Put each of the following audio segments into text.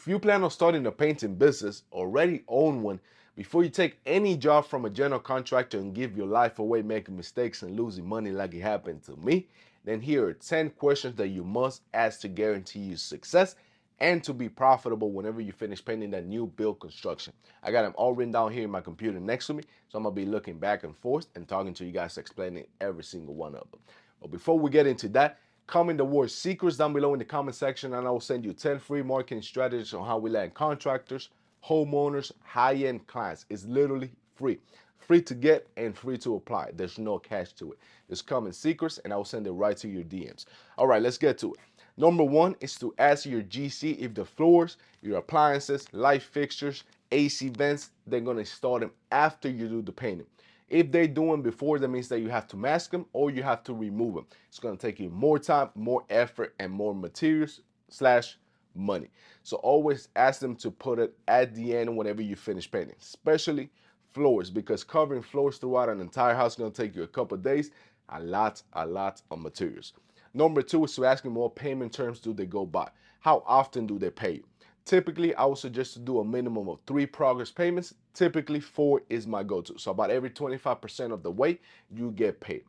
If you plan on starting a painting business, already own one, before you take any job from a general contractor and give your life away making mistakes and losing money like it happened to me, then here are 10 questions that you must ask to guarantee you success and to be profitable whenever you finish painting that new build construction. I got them all written down here in my computer next to me, so I'm gonna be looking back and forth and talking to you guys, explaining every single one of them. But before we get into that, comment the word secrets down below in the comment section, and I will send you 10 free marketing strategies on how we land contractors, homeowners, high-end clients. It's literally free. Free to get and free to apply. There's no catch to it. Just come in secrets and I will send it right to your DMs. All right, let's get to it. Number one is to ask your GC if the floors, your appliances, light fixtures, AC vents, they're gonna install them after you do the painting. If they're doing before, that means that you have to mask them or you have to remove them. It's gonna take you more time, more effort, and more materials slash money. So always ask them to put it at the end whenever you finish painting, especially floors, because covering floors throughout an entire house is gonna take you a couple of days, a lot of materials. Number two is to ask them what payment terms do they go by? How often do they pay you? Typically, I would suggest to do a minimum of 3 progress payments. Typically, 4 is my go-to. So about every 25% of the way, you get paid.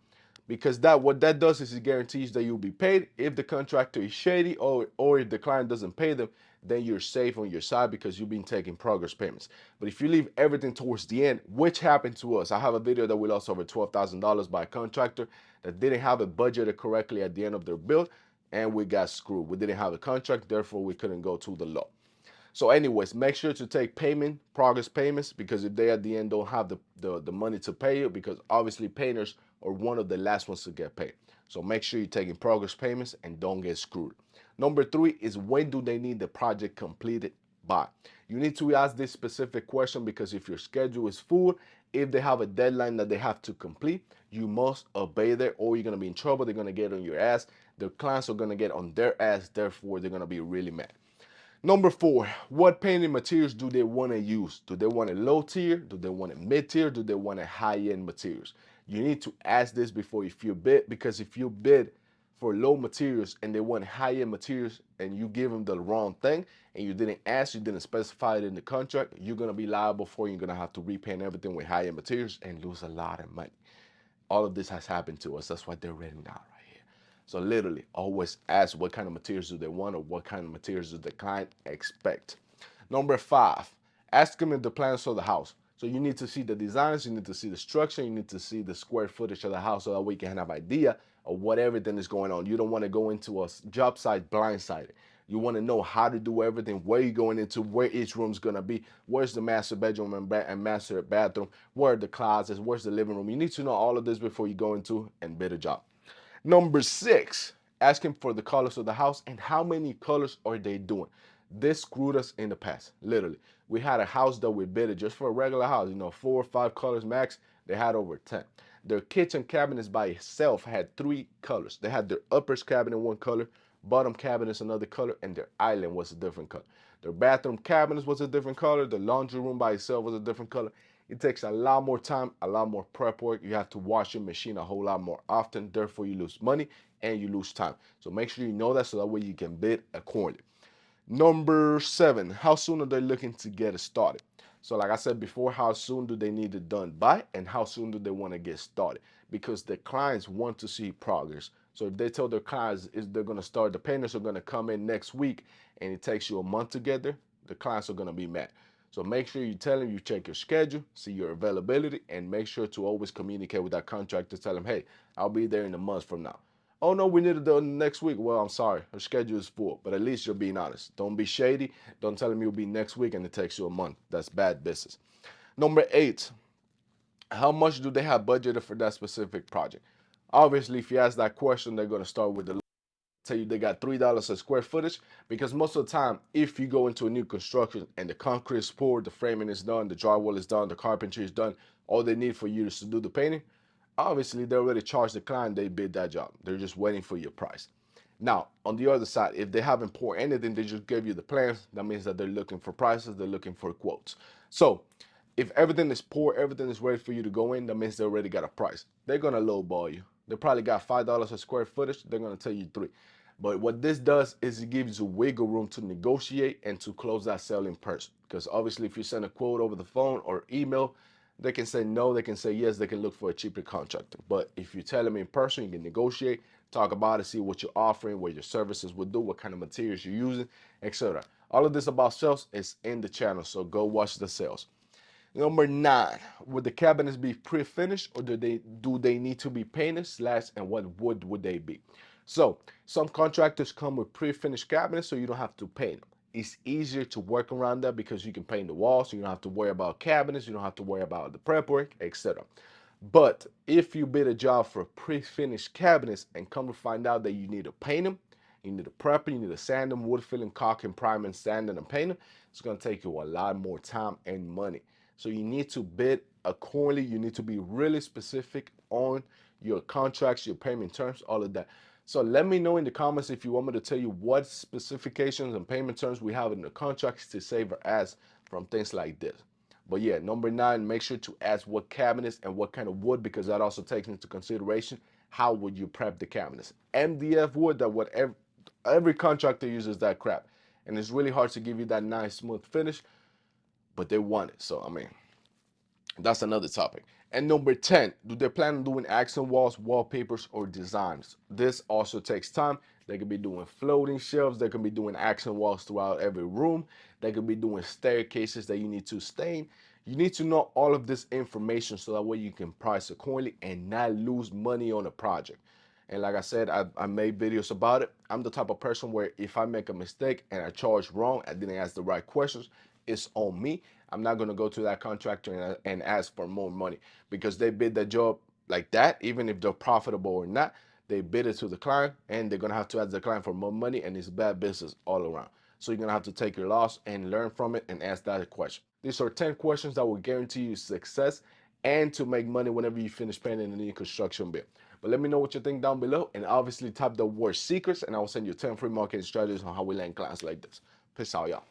Because what that does is it guarantees that you'll be paid. If the contractor is shady or if the client doesn't pay them, then you're safe on your side because you've been taking progress payments. But if you leave everything towards the end, which happened to us, I have a video that we lost over $12,000 by a contractor that didn't have it budgeted correctly at the end of their build, and we got screwed. We didn't have a contract, therefore we couldn't go to the law. So anyways, make sure to take progress payments, because if they at the end don't have the money to pay you, because obviously painters are one of the last ones to get paid. So make sure you're taking progress payments and don't get screwed. Number three is, when do they need the project completed by? You need to ask this specific question because if your schedule is full, if they have a deadline that they have to complete, you must obey that or you're going to be in trouble. They're going to get on your ass. The clients are going to get on their ass. Therefore, they're going to be really mad. Number four, what painting materials do they want to use? Do they want a low tier? Do they want a mid tier? Do they want a high-end materials? You need to ask this before you bid, because if you bid for low materials and they want high-end materials and you give them the wrong thing and you didn't ask, you didn't specify it in the contract, you're going to be liable for it. You're going to have to repaint everything with high-end materials and lose a lot of money. All of this has happened to us. That's why they're written down right here. So literally, always ask what kind of materials do they want or what kind of materials does the client expect. Number five, ask them if the plans for the house. So you need to see the designs, you need to see the structure, you need to see the square footage of the house so that we can have an idea of what everything is going on. You don't want to go into a job site blindsided. You want to know how to do everything, where you're going into, where each room's going to be, where's the master bedroom and master bathroom, where are the closets, where's the living room. You need to know all of this before you go into and bid a job. Number six, asking for the colors of the house and how many colors are they doing. This screwed us in the past, literally. We had a house that we bid just for a regular house, 4 or 5 colors max. They had over 10. Their kitchen cabinets by itself had 3 colors. They had their uppers cabinet one color, bottom cabinets another color, and their island was a different color. Their bathroom cabinets was a different color. The laundry room by itself was a different color. It takes a lot more time, a lot more prep work. You have to wash your machine a whole lot more often. Therefore, you lose money and you lose time. So make sure you know that so that way you can bid accordingly. Number 7, how soon are they looking to get it started? So like I said before, how soon do they need it done by and how soon do they want to get started? Because the clients want to see progress. So if they tell their clients they're going to start, the painters are going to come in next week and it takes you a month to get there, the clients are going to be mad. So make sure you tell them, you check your schedule, see your availability, and make sure to always communicate with that contractor. Tell them, hey, I'll be there in a month from now. Oh no, we need it done next week. Well, I'm sorry, her schedule is full, but at least you're being honest. Don't be shady. Don't tell them you'll be next week and it takes you a month. That's bad business. Number 8, how much do they have budgeted for that specific project? Obviously, if you ask that question, they're going to start with the tell you they got $3 a square footage, because most of the time, if you go into a new construction and the concrete is poured, the framing is done, the drywall is done, the carpentry is done, all they need for you is to do the painting. Obviously, they already charged the client, they bid that job. They're just waiting for your price. Now, on the other side, if they haven't poured anything, they just gave you the plans, that means that they're looking for prices, they're looking for quotes. So if everything is poured, everything is ready for you to go in, that means they already got a price. They're gonna lowball you. They probably got $5 a square footage, they're gonna tell you 3. But what this does is it gives you wiggle room to negotiate and to close that sale in person. Because obviously, if you send a quote over the phone or email, they can say no, they can say yes, they can look for a cheaper contractor. But if you tell them in person, you can negotiate, talk about it, see what you're offering, what your services would do, what kind of materials you're using, etc. All of this about sales is in the channel, so go watch the sales. Number 9, would the cabinets be pre-finished or do they need to be painted slash and what wood would they be? So some contractors come with pre-finished cabinets so you don't have to paint them. It's easier to work around that because you can paint the walls, so you don't have to worry about cabinets, you don't have to worry about the prep work, etc. But if you bid a job for pre-finished cabinets and come to find out that you need to paint them, you need to prep them, you need to sand them, wood filling, caulk and prime and sand and paint them, it's going to take you a lot more time and money. So you need to bid accordingly. You need to be really specific on your contracts, your payment terms, all of that. So let me know in the comments if you want me to tell you what specifications and payment terms we have in the contracts to save our ass from things like this. But yeah, number 9, make sure to ask what cabinets and what kind of wood, because that also takes into consideration how would you prep the cabinets. MDF wood, that whatever every contractor uses that crap, and it's really hard to give you that nice smooth finish, but they want it. So I mean, that's another topic. And number 10, do they plan on doing accent walls, wallpapers, or designs? This also takes time. They could be doing floating shelves. They could be doing accent walls throughout every room. They could be doing staircases that you need to stain. You need to know all of this information so that way you can price accordingly and not lose money on a project. And like I said, I made videos about it. I'm the type of person where if I make a mistake and I charge wrong, I didn't ask the right questions, it's on me. I'm not going to go to that contractor and ask for more money because they bid the job like that. Even if they're profitable or not, they bid it to the client and they're going to have to ask the client for more money, and it's bad business all around. So you're going to have to take your loss and learn from it and ask that question. These are 10 questions that will guarantee you success and to make money whenever you finish painting a new construction bill. But let me know what you think down below, and obviously type the word secrets and I will send you 10 free marketing strategies on how we land clients like this. Peace out, y'all.